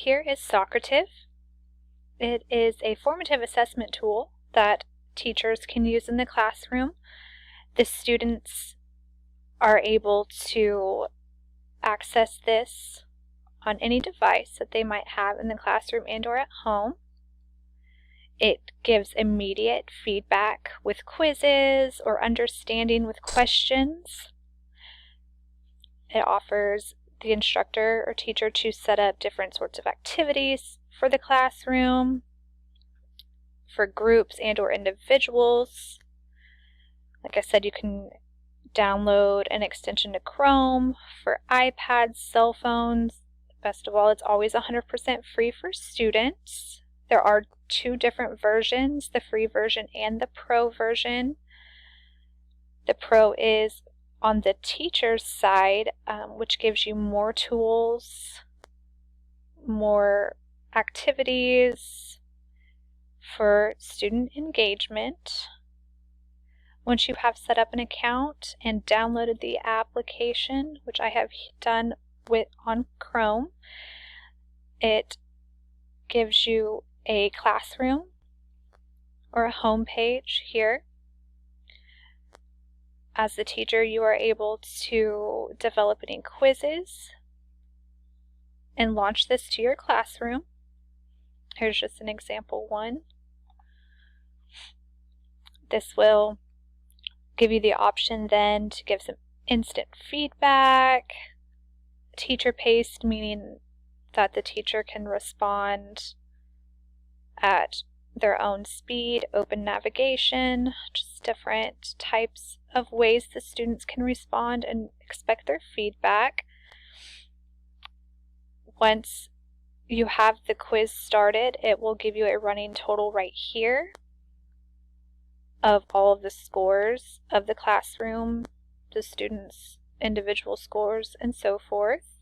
Here is Socrative. It is a formative assessment tool that teachers can use in the classroom. The students are able to access this on any device that they might have in the classroom and or at home. It gives immediate feedback with quizzes or understanding with questions. It offers the instructor or teacher to set up different sorts of activities for the classroom, for groups and or individuals. Like I said, you can download an extension to Chrome for iPads, cell phones. Best of all, it's always 100% free for students. There are two different versions, the free version and the pro version. The pro is on the teacher's side, which gives you more tools, more activities for student engagement. Once you have set up an account and downloaded the application, which I have done on Chrome, it gives you a classroom or a home page here. As the teacher, you are able to develop any quizzes and launch this to your classroom. Here's just an example one. This will give you the option then to give some instant feedback, teacher-paced, meaning that the teacher can respond at their own speed, open navigation, just different types of ways the students can respond and expect their feedback. Once you have the quiz started, it will give you a running total right here of all of the scores of the classroom, the students' individual scores, and so forth.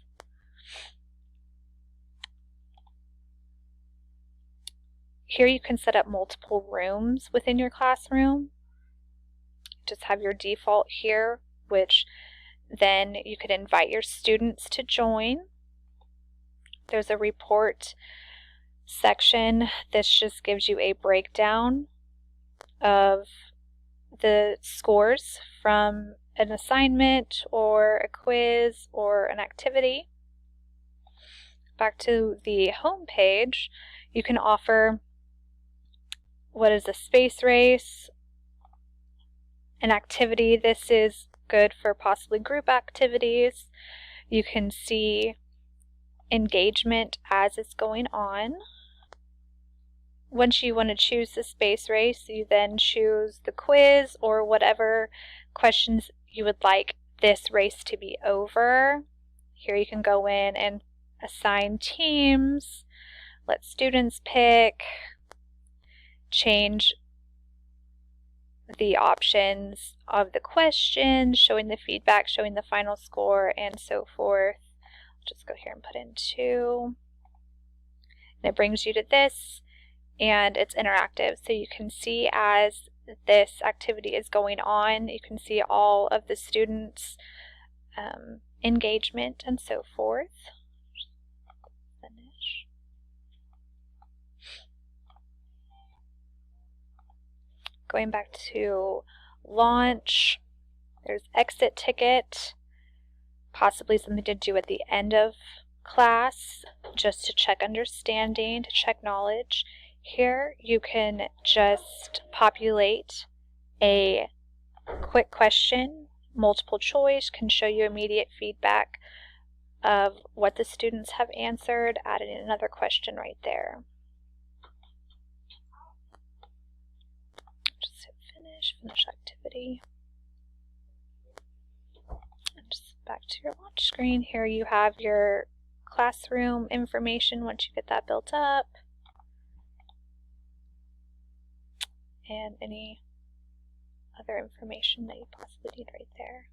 Here you can set up multiple rooms within your classroom. Just have your default here, which then you could invite your students to join. There's a report section. This just gives you a breakdown of the scores from an assignment or a quiz or an activity. Back to the home page, you can offer what is a space race, an activity. This is good for possibly group activities. You can see engagement as it's going on. Once you want to choose the space race, you then choose the quiz or whatever questions you would like this race to be over. Here you can go in and assign teams, let students pick, change the options of the questions, showing the feedback, showing the final score, and so forth. I'll just go here and put in 2. And it brings you to this, and it's interactive. So you can see as this activity is going on, you can see all of the students' engagement and so forth. Finish. Going back to launch, there's exit ticket, possibly something to do at the end of class, just to check understanding, to check knowledge. Here you can just populate a quick question, multiple choice, can show you immediate feedback of what the students have answered, adding another question right there. Just hit finish activity. And just back to your launch screen. Here you have your classroom information once you get that built up. And any other information that you possibly need right there.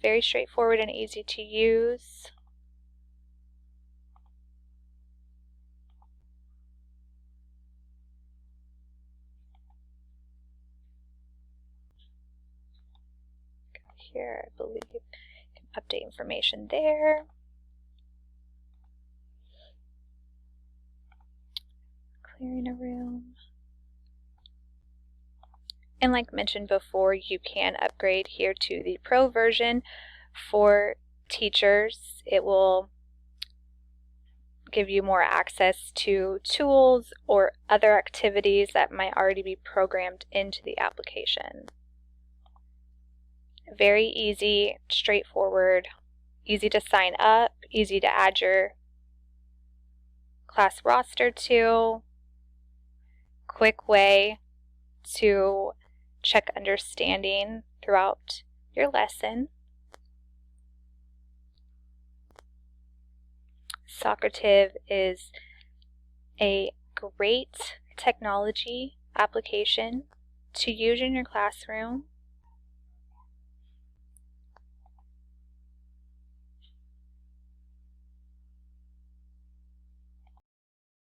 Very straightforward and easy to use. Here, I believe you can update information there. clearing a room. And like mentioned before, you can upgrade here to the Pro version for teachers. It will give you more access to tools or other activities that might already be programmed into the application. Very easy, straightforward, easy to sign up, easy to add your class roster to, quick way to check understanding throughout your lesson. Socrative is a great technology application to use in your classroom